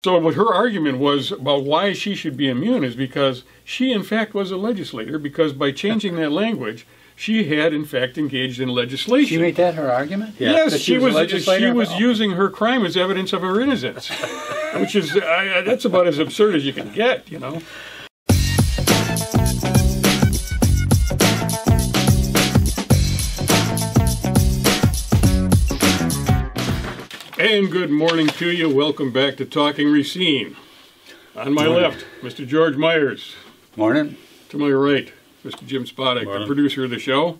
So what her argument was about why she should be immune is because she, in fact, was a legislator, because by changing that language, she had, in fact, engaged in legislation. She made that her argument? Yeah. Yes, she was using her crime as evidence of her innocence, which is, that's about as absurd as you can get, you know. And good morning to you. Welcome back to Talking Racine. On my left, Mr. George Myers. Morning. To my right, Mr. Jim Spodek, the producer of the show.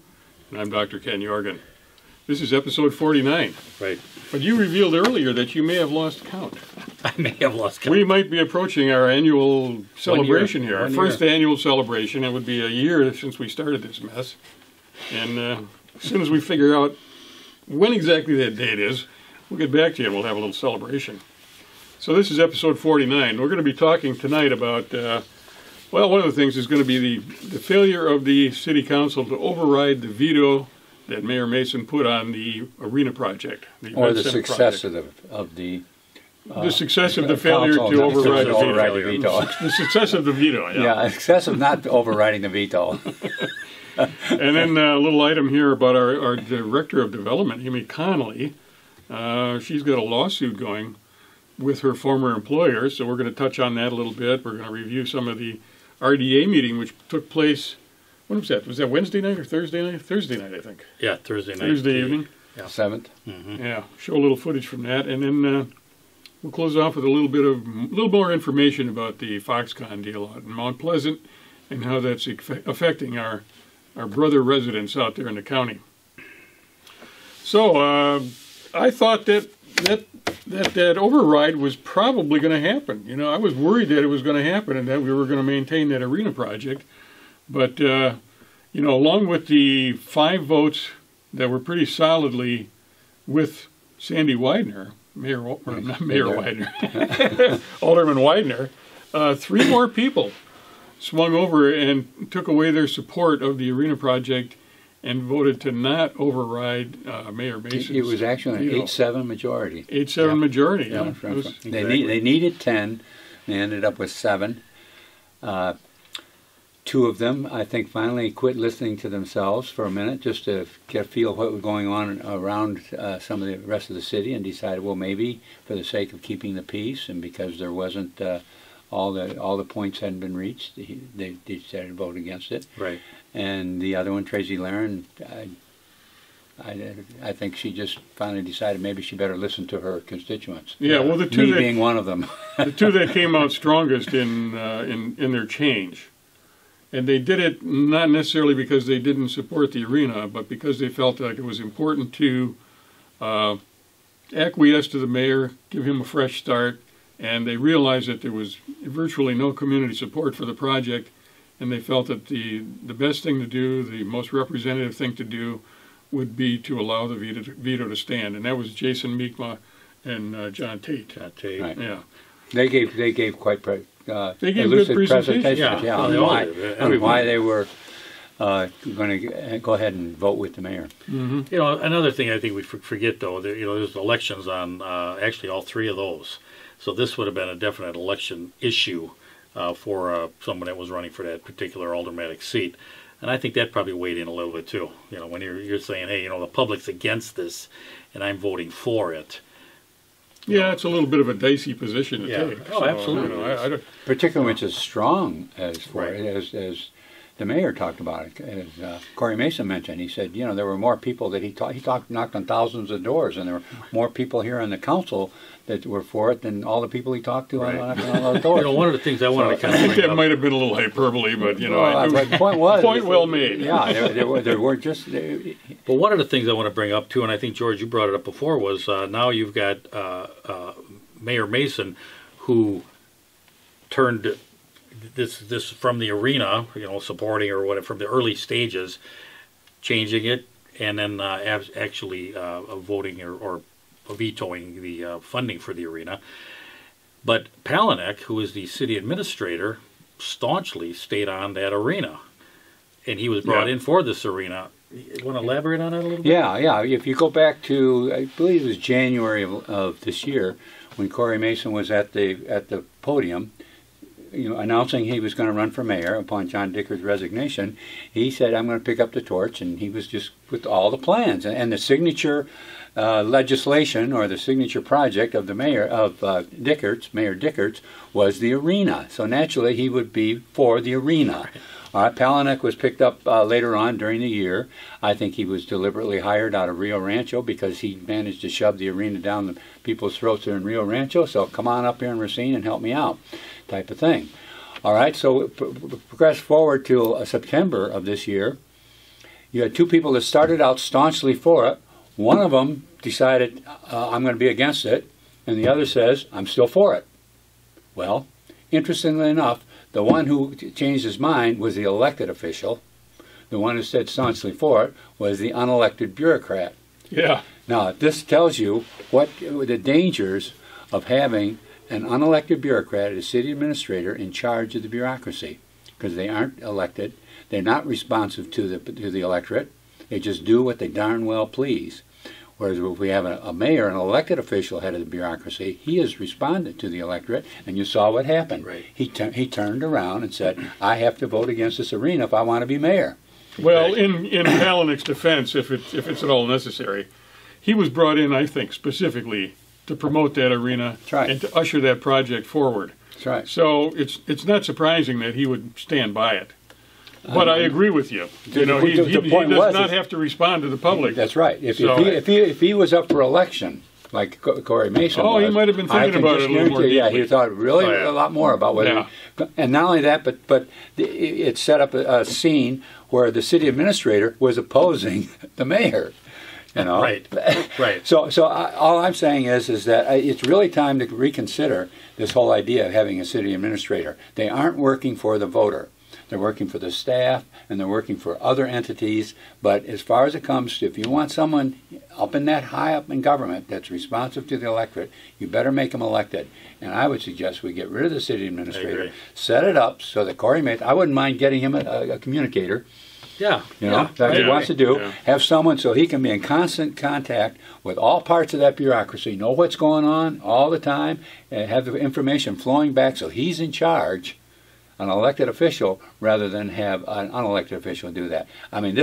And I'm Dr. Ken Jorgen. This is episode 49. Right. But you revealed earlier that you may have lost count. I may have lost count. We might be approaching our annual celebration here. Our first annual celebration. It would be a year since we started this mess. And as soon as we figure out when exactly that date is, we'll get back to you and we'll have a little celebration. So this is episode 49. We're going to be talking tonight about, well, one of the things is going to be the failure of the City Council to override the veto that Mayor Mason put on the arena project. Or the success of the success of the failure to override the veto. The success of the veto, yeah. Yeah, success of not overriding the veto. And then a little item here about our Director of Development, Amy Connolly. She's got a lawsuit going with her former employer, so we're going to touch on that a little bit. We're going to review some of the RDA meeting, which took place, when was that? Was that Wednesday night or Thursday night? Thursday night, I think. Yeah, Thursday night. Thursday evening. Yeah. 7th. Mm-hmm. Yeah, show a little footage from that, and then we'll close off with a little more information about the Foxconn deal out in Mount Pleasant and how that's affecting our brother residents out there in the county. So, I thought that override was probably going to happen. You know, I was worried that it was going to happen and that we were going to maintain that arena project. But, you know, along with the 5 votes that were pretty solidly with Sandy Widener, Alderman Widener, 3 more people swung over and took away their support of the arena project and voted to not override Mayor Mason's. It was actually an 8-7 majority. 8-7 majority. Yeah. They needed 10. They ended up with 7. 2 of them, I think, finally quit listening to themselves for a minute just to get a feel of what was going on around some of the rest of the city, and decided, well, maybe for the sake of keeping the peace and because there wasn't all the points hadn't been reached, they decided to vote against it. Right. And the other one, Tracy Laren, I think she just finally decided maybe she better listen to her constituents. Yeah, well, the 2 being one of them. The 2 that came out strongest in their change, and they did it not necessarily because they didn't support the arena, but because they felt like it was important to acquiesce to the mayor, give him a fresh start, and they realized that there was virtually no community support for the project. And they felt that the best thing to do, the most representative thing to do, would be to allow the veto to stand. And that was Jason Meekma and John Tate. Right. Yeah. They gave quite they gave good presentations. Yeah, on why they were going to go ahead and vote with the mayor. Mm-hmm. You know, another thing I think we forget, though, that, you know, there's elections on actually all 3 of those. So this would have been a definite election issue for someone that was running for that particular aldermanic seat. And I think that probably weighed in a little bit too. You know, when you're saying, hey, you know, the public's against this and I'm voting for it. Yeah, it's a little bit of a dicey position to take. Oh, so, absolutely. You know, particularly when it's as strong as as the mayor talked about it. As Corey Mason mentioned, he said, you know, there were more people that he knocked on thousands of doors, and there were more people here on the council that were for it than all the people he talked to on all those doors. You know, one of the things I wanted to kind of I think that might have been a little hyperbole, but, you know, the point was... point well made. Yeah, there were just... But one of the things I want to bring up, too, and I think, George, you brought it up before, was now you've got Mayor Mason, who turned this from the arena, you know, supporting or whatever, from the early stages, changing it, and then actually voting or vetoing the funding for the arena. But Palahniuk, who is the city administrator, staunchly stayed on that arena, and he was brought in for this arena. You want to elaborate on that a little bit? Yeah. If you go back to, I believe it was January of this year, when Corey Mason was at the podium, announcing he was going to run for mayor upon John Dicker's resignation, he said, "I'm going to pick up the torch," and he was just with all the plans and the signature legislation or the signature project of the mayor of Mayor Dickerts, was the arena. So naturally, he would be for the arena. All right, Palahniuk was picked up later on during the year. I think he was deliberately hired out of Rio Rancho because he managed to shove the arena down the people's throats there in Rio Rancho. So come on up here in Racine and help me out, type of thing. All right, so progress forward to September of this year. You had two people that started out staunchly for it. One of them decided, I'm going to be against it, and the other says, I'm still for it. Well, interestingly enough, the one who changed his mind was the elected official. The one who said staunchly for it was the unelected bureaucrat. Yeah. Now, this tells you what the dangers of having an unelected bureaucrat as city administrator in charge of the bureaucracy, because they aren't elected. They're not responsive to the electorate. They just do what they darn well please. Whereas if we have a mayor, an elected official head of the bureaucracy, he has responded to the electorate, and you saw what happened. Right. He turned around and said, I have to vote against this arena if I want to be mayor. Well, in Palahniuk's defense, if it's at all necessary, he was brought in, I think, specifically to promote that arena and to usher that project forward. That's right. So it's not surprising that he would stand by it. But I agree with you. He does not have to respond to the public. That's right. If he was up for election, like Corey Mason was, he might have been thinking about it a little more deeply. Yeah, he thought really a lot more about whether. Yeah. And not only that, but it set up a scene where the city administrator was opposing the mayor. Right. So all I'm saying is that it's really time to reconsider this whole idea of having a city administrator. They aren't working for the voter. They're working for the staff, and they're working for other entities. But as far as it comes to, if you want someone high up in government that's responsive to the electorate, you better make them elected. And I would suggest we get rid of the city administrator, set it up so that Corey Mason, I wouldn't mind getting him a communicator. Yeah. That he wants to do. Yeah. Have someone so he can be in constant contact with all parts of that bureaucracy, know what's going on all the time, and have the information flowing back so he's in charge, an elected official, rather than have an unelected official do that. I mean,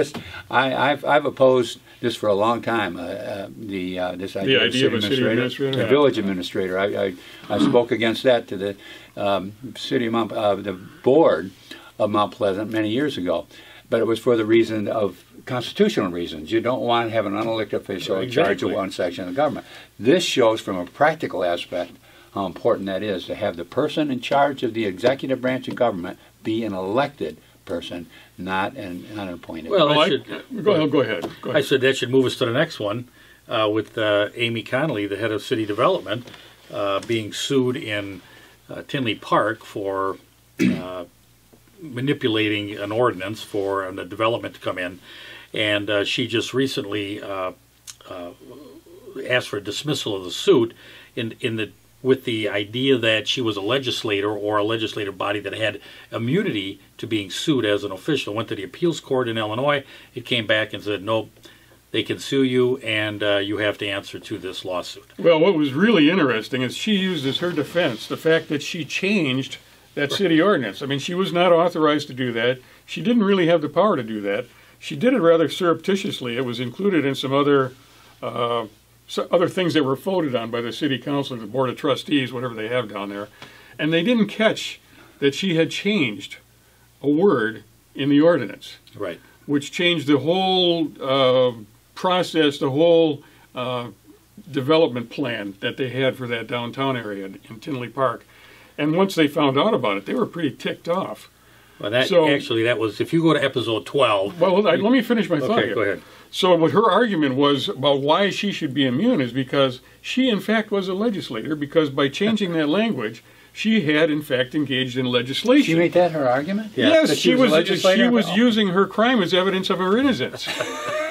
I've opposed this for a long time. This idea of a city administrator, the village administrator. I spoke against that to the the board of Mount Pleasant many years ago, but it was for the reason of constitutional reasons. You don't want to have an unelected official in charge of one section of the government. This shows, from a practical aspect, how important that is to have the person in charge of the executive branch of government be an elected person, not an unappointed. Well, go ahead. I said that should move us to the next one with Amy Connolly, the head of city development, being sued in Tinley Park for manipulating an ordinance for the development to come in. And she just recently asked for a dismissal of the suit with the idea that she was a legislator or a legislative body that had immunity to being sued as an official. Went to the appeals court in Illinois. It came back and said, nope, they can sue you, and you have to answer to this lawsuit. Well, what was really interesting is she used as her defense the fact that she changed that city ordinance. I mean, she was not authorized to do that. She didn't really have the power to do that. She did it rather surreptitiously. It was included in some other things that were voted on by the city council, the board of trustees, whatever they have down there. And they didn't catch that she had changed a word in the ordinance. Right. Which changed the whole process, the whole development plan that they had for that downtown area in Tinley Park. And once they found out about it, they were pretty ticked off. Well, that was, if you go to episode 12. Well, let me finish my thought here. Go ahead. So what her argument was about why she should be immune is because she, in fact, was a legislator, because by changing that language, she had, in fact, engaged in legislation. She made that her argument? Yeah. Yes, she was using her crime as evidence of her innocence,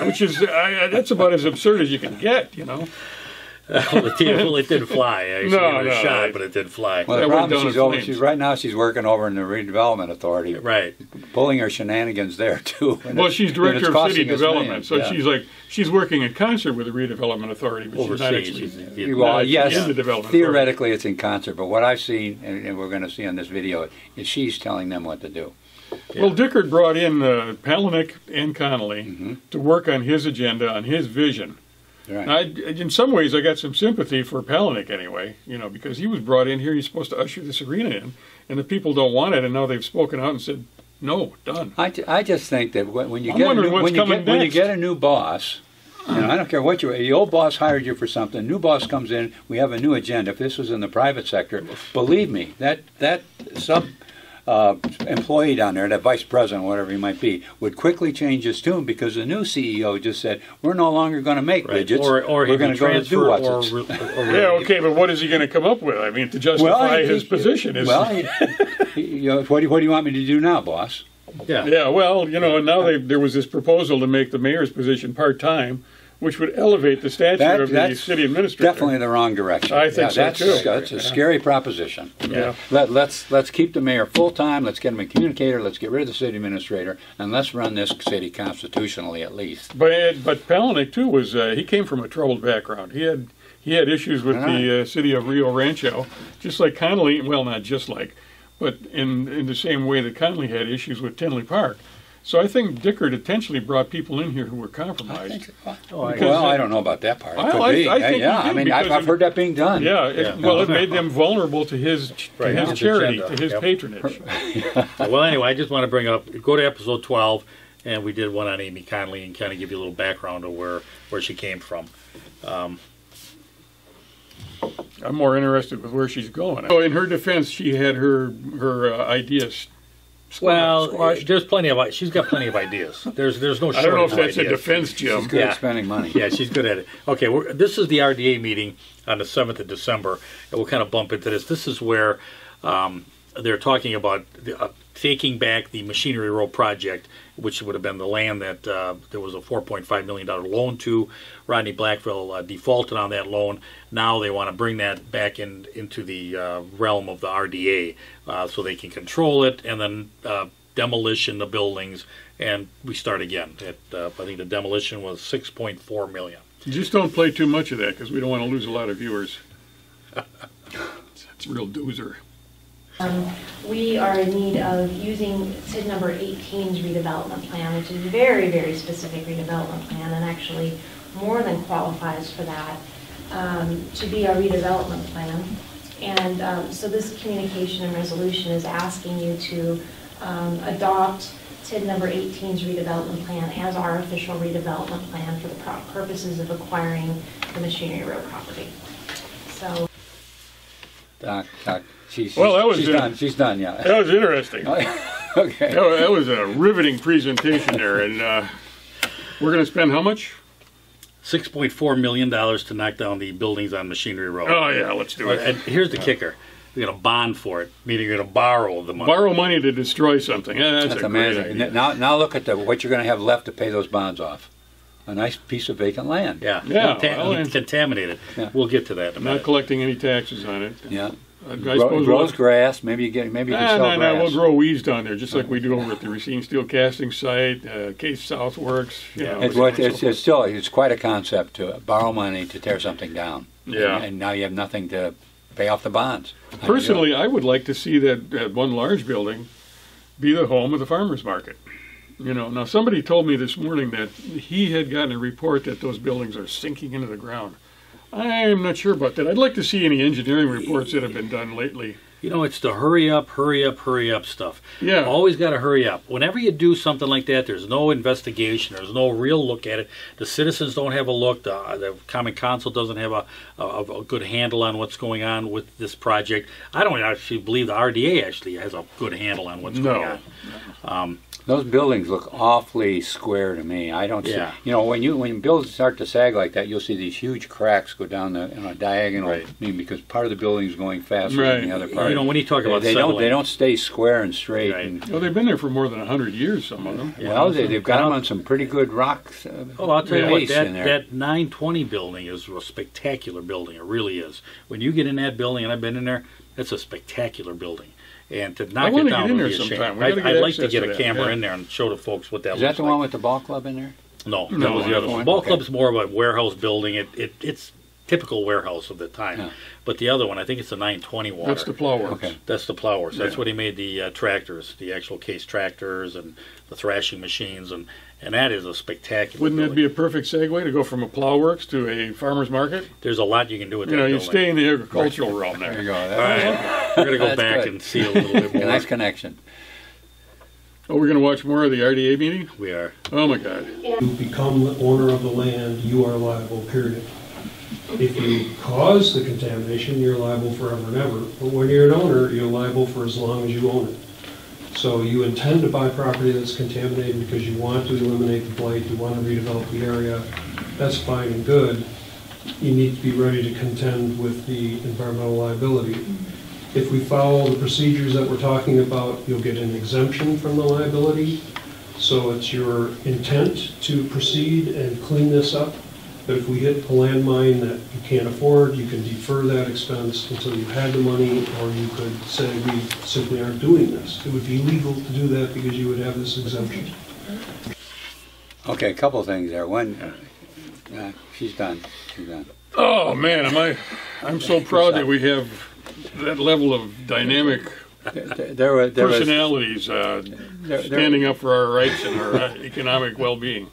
which is, that's about as absurd as you can get, Well, it didn't fly. She gave it a shot, but it didn't fly. Well, the problem is right now she's working over in the redevelopment authority, right? Pulling her shenanigans there too. Well, she's director of city development, so she's working in concert with the redevelopment authority, but she's not actually. Well, yes, in the development theoretically it's in concert, but what I've seen, and we're going to see on this video, is she's telling them what to do. Well, Dickert brought in Palahniuk and Connolly to work on his agenda, on his vision. Right. In some ways, I got some sympathy for Palahniuk anyway, because he was brought in here. He's supposed to usher this arena in, and the people don't want it, and now they've spoken out and said, no, done. I just think that when you get a new boss, I don't care what the old boss hired you for something, new boss comes in, we have a new agenda. If this was in the private sector, believe me, that sub employee down there, that vice president, whatever he might be, would quickly change his tune because the new CEO just said, we're no longer going to make widgets, or we're going to go to do what's yeah, okay, but what is he going to come up with? I mean, to justify his position is... Well, what do you want me to do now, boss? Yeah, well, now there was this proposal to make the mayor's position part-time, which would elevate the stature of the city administrator. Definitely the wrong direction. I think so too. That's a scary proposition. Yeah. Let's keep the mayor full-time, let's get him a communicator, let's get rid of the city administrator, and let's run this city constitutionally at least. But Palahniuk too was, he came from a troubled background. He had issues with the city of Rio Rancho, just like Connolly, well, not just like, but in the same way that Connolly had issues with Tinley Park. So I think Dickert intentionally brought people in here who were compromised. I don't know about that part. It could be. I've heard that being done. Yeah, it made them vulnerable to his charity, to his patronage. Well, anyway, I just want to bring up, go to episode 12, and we did one on Amy Connolly and kind of give you a little background of where she came from. I'm more interested with where she's going. So in her defense, she had her ideas. Well, there's plenty of. She's got plenty of ideas. There's no shortage. I don't know if that's a defense, Jim. She's good at spending money. Yeah, she's good at it. Okay, this is the RDA meeting on the 7th of December, and we'll kind of bump into this. This is where they're talking about taking back the Machinery Row project, which would have been the land that there was a $4.5 million loan to. Rodney Blackville defaulted on that loan. Now they want to bring that back into the realm of the RDA so they can control it, and then demolition the buildings, and we start again. I think the demolition was $6.4 million. Just don't play too much of that because we don't want to lose a lot of viewers. It's a real doozer. We are in need of using SID number 18's redevelopment plan, which is a very, very specific redevelopment plan, and actually more than qualifies for that, to be our redevelopment plan. And so this communication and resolution is asking you to adopt SID number 18's redevelopment plan as our official redevelopment plan for the purposes of acquiring the Machinery Row property. So. Doc. She's done, yeah. That was interesting. Okay. That was a riveting presentation there, and we're going to spend how much? $6.4 million to knock down the buildings on Machinery Row. Oh, yeah, let's do it. And here's the kicker. You're going to bond for it, meaning you're going to borrow the money. Borrow money to destroy something. That's amazing. Now look at what you're going to have left to pay those bonds off. A nice piece of vacant land. Yeah. Contaminated. Yeah. We'll get to that in a minute. Not collecting any taxes on it. Yeah. I suppose grows grass. Maybe you can sell grass. We'll grow weeds down there, just like we do over at the Racine Steel Casting site, Case South Works. It's quite a concept to borrow money to tear something down. Yeah. And now you have nothing to pay off the bonds. Personally, I would like to see that one large building be the home of the farmers market. Now somebody told me this morning that he had gotten a report that those buildings are sinking into the ground. I'm not sure about that. I'd like to see any engineering reports that have been done lately. It's the hurry up stuff. Yeah. Always got to hurry up. Whenever you do something like that, there's no investigation. There's no real look at it. The citizens don't have a look. The Common Council doesn't have a good handle on what's going on with this project. I don't actually believe the RDA actually has a good handle on what's going on. Those buildings look awfully square to me. I don't see, Yeah. when buildings start to sag like that, you'll see these huge cracks go down the diagonal. Right. I mean, because part of the building is going faster than the other part. When you talk about they settling, don't stay square and straight. Right. And, Well, they've been there for more than 100 years, some of them. well, they've got them on some pretty good rocks. Oh, I'll tell you what, base in there. that 920 building is a spectacular building. It really is. When you get in that building, and I've been in there, it's a spectacular building. And to knock it down would be a shame. I'd like to get a camera in there and show the folks what that looks like. Is that the one with the ball club in there? No, that was the other one. Ball Club's more of a warehouse building. It's typical warehouse of the time. Yeah. But the other one, I think it's the 920 water. That's the plow works. Okay. That's the plow works. That's what he made the tractors, the actual case tractors and the thrashing machines, and that is a spectacular Wouldn't building. that be a perfect segue to go from a plow works to a farmer's market? There's a lot you can do with that You building. stay in the agricultural realm there. There you go. All right. We're going to go back and see a little bit more. Nice connection. Oh, we're going to watch more of the RDA meeting? We are. Oh, my God. You become the owner of the land, you are liable, period. If you cause the contamination, you're liable forever and ever. But when you're an owner, you're liable for as long as you own it. So you intend to buy property that's contaminated because you want to eliminate the blight, you want to redevelop the area, that's fine and good. You need to be ready to contend with the environmental liability. If we follow the procedures that we're talking about, you'll get an exemption from the liability. So it's your intent to proceed and clean this up. But if we hit a landmine that you can't afford, you can defer that expense until you've had the money, or you could say we simply aren't doing this. It would be legal to do that because you would have this exemption. Okay, a couple of things there. One, she's done. She's done. Oh, man, I'm so proud that we have that level of dynamic personalities standing up for our rights and our economic well-being.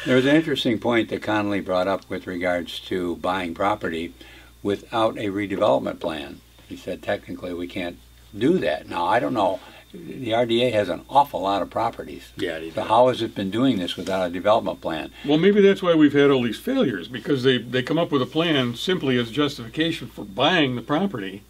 There was an interesting point that Connolly brought up with regards to buying property without a redevelopment plan. He said technically we can't do that. Now, I don't know. The RDA has an awful lot of properties. Yeah, so how has it been doing this without a development plan? Well, maybe that's why we've had all these failures, because they come up with a plan simply as justification for buying the property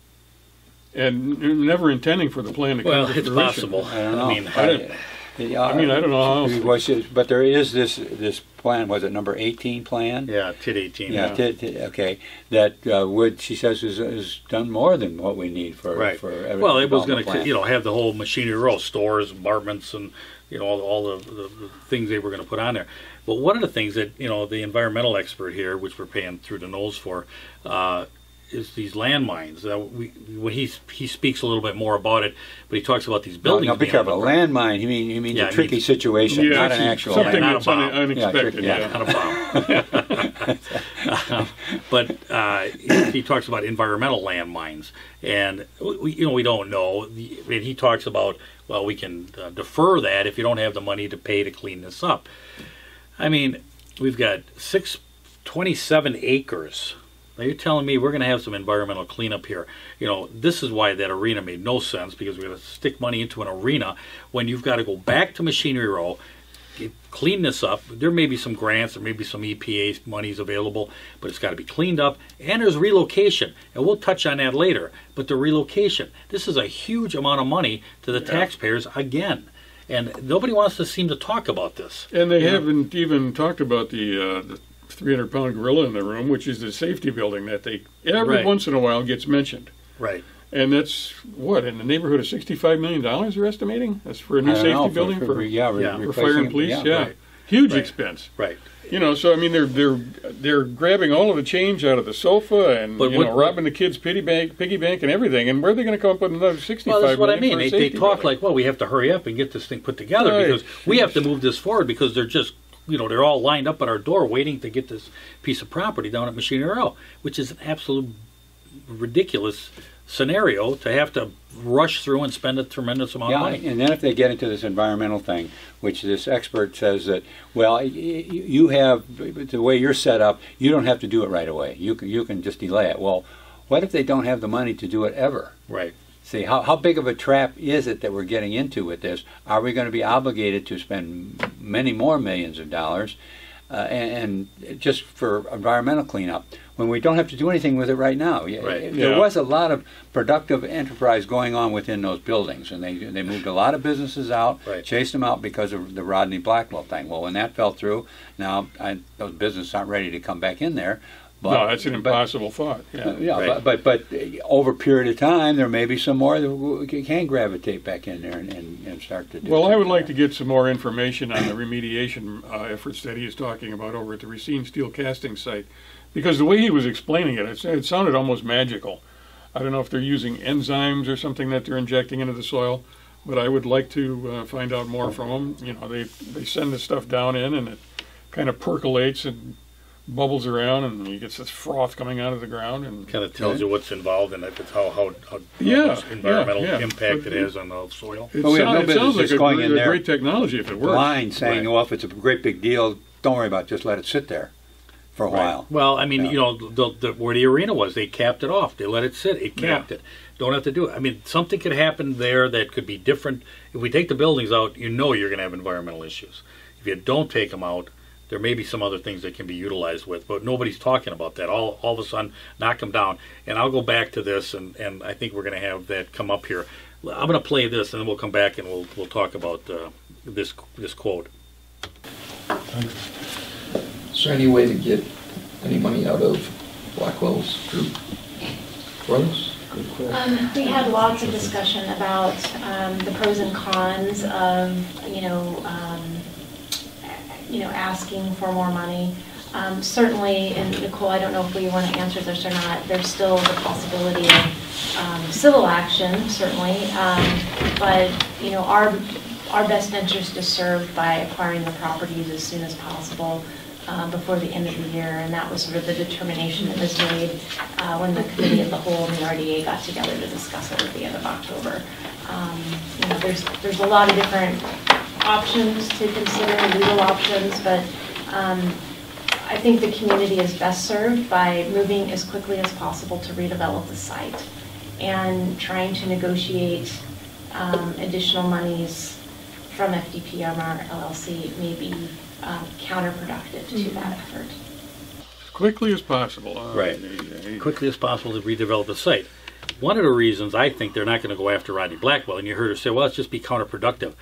and never intending for the plan to come to fruition. Well, it's possible. I don't know. I don't know how. But there is this plan. Was it number 18 plan? Yeah, TID 18. Yeah, okay. That she says is done more than what we need for every Well, it was going plan. to have the whole machinery row, stores, apartments, and all the things they were going to put on there. But one of the things that the environmental expert here, which we're paying through the nose for, is these landmines. When he speaks a little bit more about it, but he talks about these buildings. No, be careful. Landmine. You mean a tricky situation, not an actual something landmine. that's unexpected. Not a bomb. But he talks about environmental landmines, and we don't know. And he talks about, well, we can defer that if you don't have the money to pay to clean this up. I mean, we've got 27 acres. Now you're telling me we're going to have some environmental cleanup here. This is why that arena made no sense, because we're going to stick money into an arena when you've got to go back to Machinery Row, clean this up. There may be some grants, there may be some EPA monies available, but it's got to be cleaned up. And there's relocation, and we'll touch on that later. But the relocation, this is a huge amount of money to the taxpayers again. And nobody wants to seem to talk about this. And they haven't even talked about the 300-pound gorilla in the room, which is the safety building that every once in a while gets mentioned. Right. And that's, in the neighborhood of $65 million they're estimating? That's for a new safety building? For fire and police? Yeah. Right. Huge expense. Right. So I mean, they're grabbing all of the change out of the sofa and robbing the kids' piggy bank and everything. And where are they going to come up with another $65 million? Well, that's what I mean. They talk like, we have to hurry up and get this thing put together because we have to move this forward because they're just they're all lined up at our door waiting to get this piece of property down at Machinery Row, which is an absolute ridiculous scenario to have to rush through and spend a tremendous amount of money. And then if they get into this environmental thing, which this expert says that, well, you have, the way you're set up, you don't have to do it right away. You can just delay it. Well, what if they don't have the money to do it ever? Right. See, how big of a trap is it that we're getting into with this? Are we going to be obligated to spend many more millions of dollars? and just for environmental cleanup, when we don't have to do anything with it right now. Right. There was a lot of productive enterprise going on within those buildings, and they moved a lot of businesses out, Right. chased them out because of the Rodney Blackwell thing. Well, when that fell through, now those businesses aren't ready to come back in there. But, No, that's an impossible thought. Yeah. Right. but over a period of time, there may be some more that can gravitate back in there and start to do. Well, I would something like there. to get some more information on the remediation efforts that he is talking about over at the Racine Steel Casting site, because the way he was explaining it sounded almost magical. I don't know if they're using enzymes or something that they're injecting into the soil, but I would like to find out more from them. You know, they send the stuff down in, and it kind of percolates and bubbles around, and you get this froth coming out of the ground, and Kind of tells you what's involved in it, how Yeah, much environmental yeah. impact But it has on the soil. it, Well, we have no it sounds business like just a going great, in a there great technology if it works. blind saying, Right. well, if it's a great big deal, don't worry about it, just let it sit there for a while. Well, I mean, Yeah. you know, where the arena was, they capped it off. They let it sit. It capped it. Don't have to do it. I mean, something could happen there that could be different. If we take the buildings out, you know you're going to have environmental issues. If you don't take them out, there may be some other things that can be utilized with, but nobody's talking about that. All of a sudden, knock them down. And I'll go back to this, and I think we're going to have that come up here. I'm going to play this, and then we'll come back and we'll talk about this quote. Is there any way to get any money out of Blackwell's group? Borrows? Good question. We had lots of discussion about the pros and cons of, asking for more money. Certainly, and Nicole, I don't know if we want to answer this or not, there's still the possibility of civil action, certainly. But, our best interest is served by acquiring the properties as soon as possible before the end of the year. And that was sort of the determination that was made when the committee of the whole and the RDA got together to discuss it at the end of October. There's a lot of different options to consider, legal options, but I think the community is best served by moving as quickly as possible to redevelop the site and trying to negotiate additional monies from FDPMR LLC may be counterproductive to that effort. As quickly as possible. Right. Quickly as possible to redevelop the site. One of the reasons I think they're not going to go after Rodney Blackwell, and you heard her say, well, let's just be counterproductive.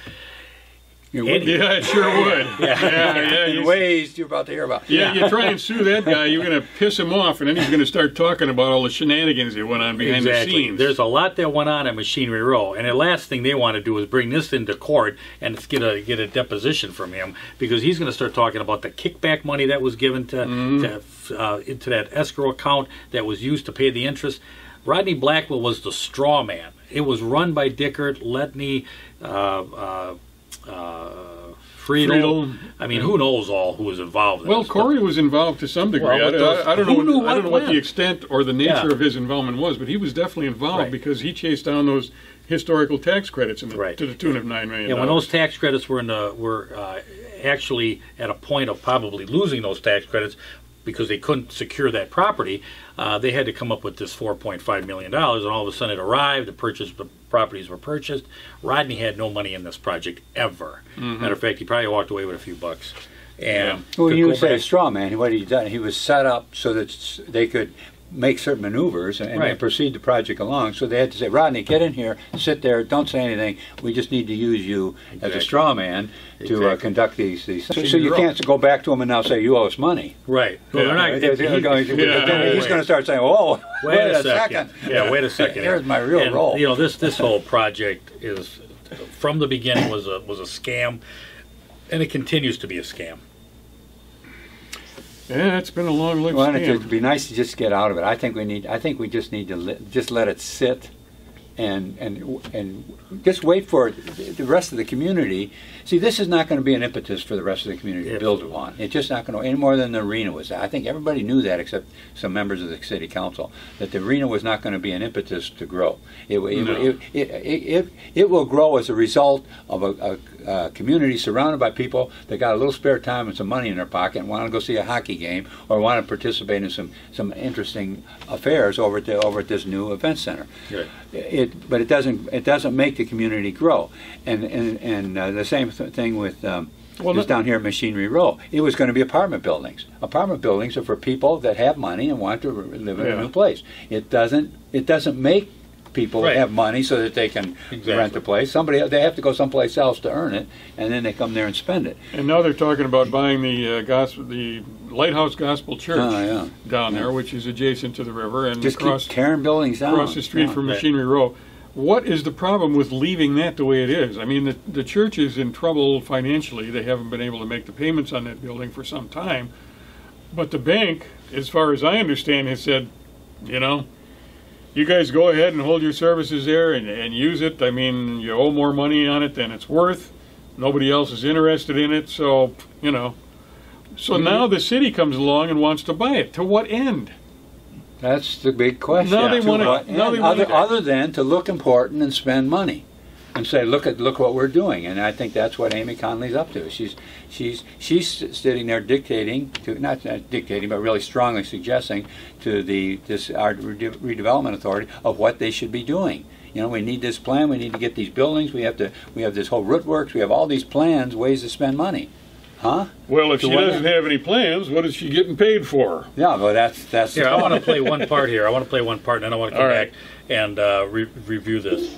Yeah, it sure would. Yeah, In ways you're about to hear about. Yeah, you try and sue that guy, you're going to piss him off, and then he's going to start talking about all the shenanigans that went on behind the scenes. There's a lot that went on at Machinery Row, and the last thing they want to do is bring this into court and get a deposition from him, because he's going to start talking about the kickback money that was given into that escrow account that was used to pay the interest. Rodney Blackwell was the straw man. It was run by Dickert, Letney, Friedel. I mean, who knows who was involved in Well, this? Corey was involved to some degree. Well, I don't know what when? the extent or the nature Yeah. of his involvement was, but he was definitely involved Right. because he chased down those historical tax credits to the tune of $9 million. Yeah, when those tax credits were actually at a point of probably losing those tax credits because they couldn't secure that property, they had to come up with this $4.5 million, and all of a sudden it arrived, the properties were purchased. Rodney had no money in this project ever. Matter of fact, he probably walked away with a few bucks. And Well, to you go would say back- a straw man. What he done, he was set up so that they could make certain maneuvers and Right. proceed the project along. So they had to say, Rodney, get in here, sit there, don't say anything. We just need to use you as a Exactly. straw man to Exactly. conduct these. So you can't go back to him and now say you owe us money. Right. Well, they're not- He's wait. going to start saying, "Whoa, Wait a second. Yeah, wait a second. Here's my real And, role." You know, this whole project is, from the beginning, was a scam, and it continues to be a scam. Yeah, it's been a long-lived Well, it'd scam. be nice to just get out of it. I think we just need to just let it sit, and just wait for the rest of the community. See, this is not going to be an impetus for the rest of the community to build upon. It's just not going to, any more than the arena was. I think everybody knew that, except some members of the city council, that the arena was not going to be an impetus to grow. It will grow as a result of a community surrounded by people that got a little spare time and some money in their pocket and want to go see a hockey game or want to participate in some interesting affairs over at this new event center. Right. But it doesn't make the community grow. And the same thing with just down here at Machinery Row. It was going to be apartment buildings. Apartment buildings are for people that have money and want to live in a new place. It doesn't make people have money so that they can rent the place. They have to go someplace else to earn it, and then they come there and spend it. And now they're talking about buying the Lighthouse Gospel Church down there, which is adjacent to the river, and just keep tearing buildings down across the street from Machinery Row. What is the problem with leaving that the way it is? I mean, the church is in trouble financially. They haven't been able to make the payments on that building for some time. But the bank, as far as I understand, has said, you guys go ahead and hold your services there and use it. I mean, you owe more money on it than it's worth. Nobody else is interested in it. So, So now the city comes along and wants to buy it. To what end? That's the big question. Now they want to, other than to look important and spend money, and say, look what we're doing. And I think that's what Amy Connolly's up to. She's sitting there dictating to, not dictating, but really strongly suggesting to our redevelopment authority of what they should be doing. We need this plan. We need to get these buildings. We have this whole root works. We have all these plans, ways to spend money. Huh? Well, if she doesn't have any plans, what is she getting paid for? Yeah, well, that's here. I want to play one part here. I want to play one part, and then I want to come back and review this.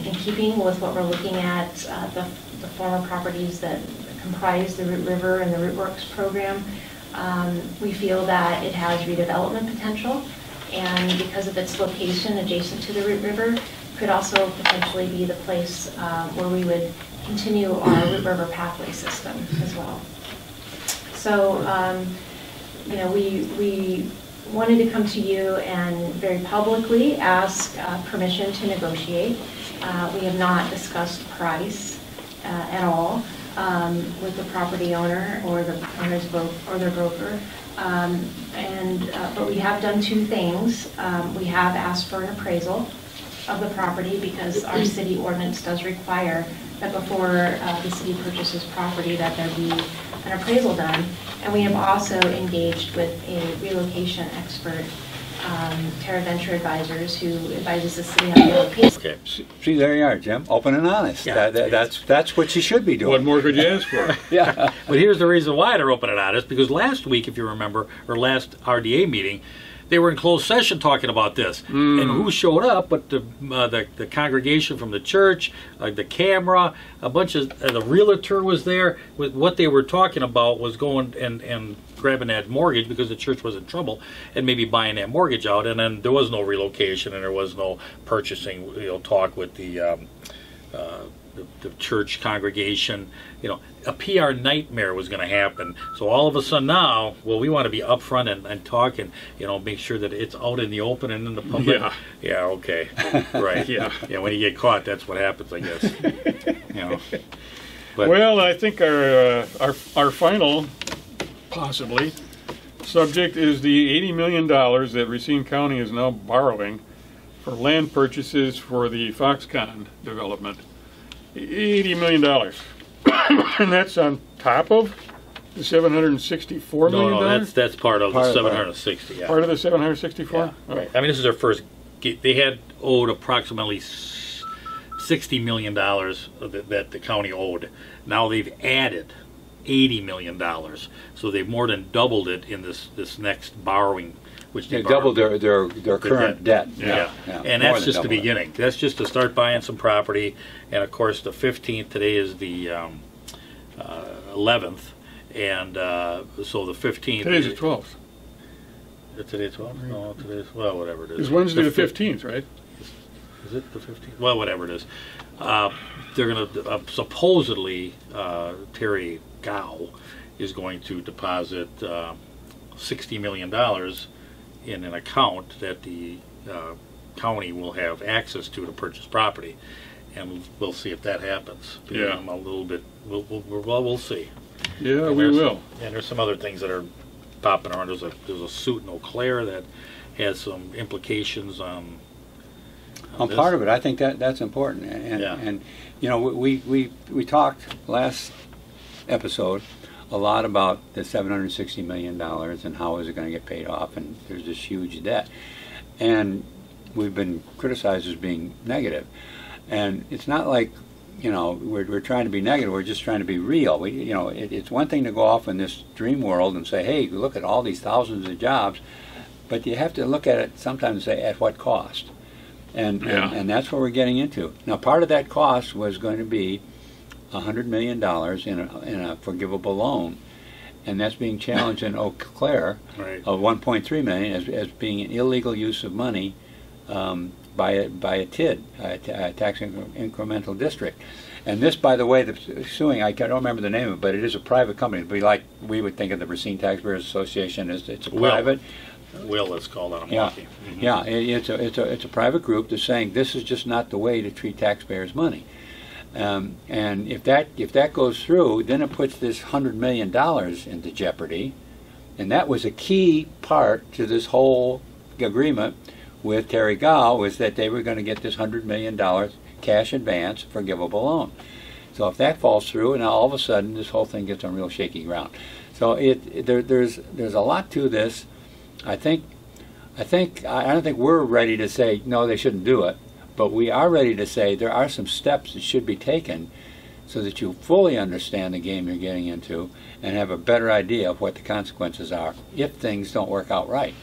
In keeping with what we're looking at, the former properties that comprise the Root River and the Root Works program, we feel that it has redevelopment potential, and because of its location adjacent to the Root River, could also potentially be the place where we would continue our Root River pathway system as well. So, we wanted to come to you and very publicly ask permission to negotiate. We have not discussed price at all with the property owner or their broker. But we have done two things. We have asked for an appraisal of the property because our city ordinance does require that before the city purchases property that there be an appraisal done. And we have also engaged with a relocation expert, Terra Venture Advisors, who advises the city on relocation. Okay. See, there you are, Jim. Open and honest. Yeah. That's what you should be doing. What more could you ask for? Yeah. But here's the reason why they're open and honest, because last week, if you remember, or last RDA meeting, they were in closed session talking about this. And who showed up but the congregation from the church, the camera, a bunch of, the realtor was there. What they were talking about was going and grabbing that mortgage because the church was in trouble and maybe buying that mortgage out. And then there was no relocation and there was no purchasing, talk with the church congregation. A PR nightmare was going to happen. So all of a sudden now, well, we want to be upfront and talk and, make sure that it's out in the open and in the public. Yeah, okay. Right. Yeah, when you get caught, that's what happens, I guess. But, well, I think our final, possibly, subject is the $80 million that Racine County is now borrowing for land purchases for the Foxconn development. $80 million. And that's on top of the $764 million? No, that's part of the 760. Yeah. Part of the 764? Yeah. Right. I mean, this is their first. They had owed approximately $60 million that the county owed. Now they've added $80 million, so they've more than doubled it in this next borrowing. Which they doubled their current debt. Yeah. And that's just the beginning. That's just to start buying some property. And of course, the 15th, today is the 11th. And so the 15th. Today's the 12th. Today's 12th? No, today's, well, whatever it is. It's Wednesday the 15th, right? Is it the 15th? Well, whatever it is. They're going to, supposedly, Terry Gow is going to deposit $60 million in an account that the county will have access to purchase property, and we'll see if that happens. Yeah, I'm a little bit. We'll see. Yeah, and we will. And there's some other things that are popping around. There's a suit in Eau Claire that has some implications on part of it. I think that's important, and we talked last episode a lot about the $760 million and how is it going to get paid off, and there's this huge debt. And we've been criticized as being negative. And it's not like you know, we're trying to be negative. We're just trying to be real. It's one thing to go off in this dream world and say, hey, look at all these thousands of jobs, but you have to look at it sometimes and say, at what cost? And that's what we're getting into. Now, part of that cost was going to be $100 million in a forgivable loan, and that's being challenged in Eau Claire of $1.3 million as being an illegal use of money by a TID, a tax incremental district. And this, by the way, the suing, I don't remember the name of it, but it is a private company. It'd be like we would think of the Racine Taxpayers Association as it's a private. Will, it's called on a monkey. Yeah, it's a private group that's saying this is just not the way to treat taxpayers' money. And if that goes through, then it puts this $100 million into jeopardy, and that was a key part to this whole agreement with Terry Gao, was that they were going to get this $100 million cash advance forgivable loan. So if that falls through, and now all of a sudden this whole thing gets on real shaky ground. So there's a lot to this. I don't think we're ready to say no, they shouldn't do it, but we are ready to say there are some steps that should be taken so that you fully understand the game you're getting into and have a better idea of what the consequences are if things don't work out right.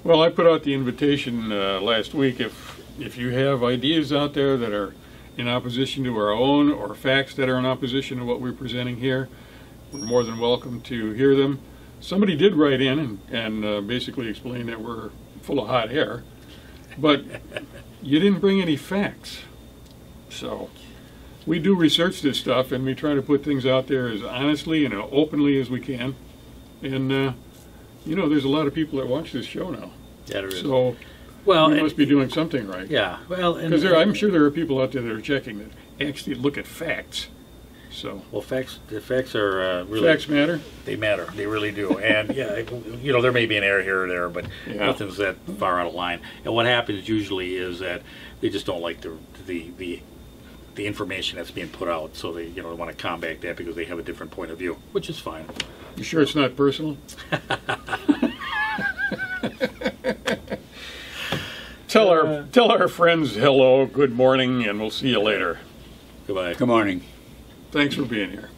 Well, I put out the invitation last week. If you have ideas out there that are in opposition to our own, or facts that are in opposition to what we're presenting here, we're more than welcome to hear them. Somebody did write in and basically explain that we're full of hot air, but you didn't bring any facts. So we do research this stuff, and we try to put things out there as honestly and openly as we can. And there's a lot of people that watch this show now. Yeah, there is. So we must be doing something right. Yeah, well, because I'm sure there are people out there that are checking that actually look at facts. So the facts are really, facts matter. They matter. They really do. And there may be an error here or there, but nothing's that far out of line. And what happens usually is that they just don't like the information that's being put out, so they want to combat that because they have a different point of view, which is fine. You sure it's not personal? Tell our friends hello, good morning, and we'll see you later. Goodbye. Good morning. Thanks for being here.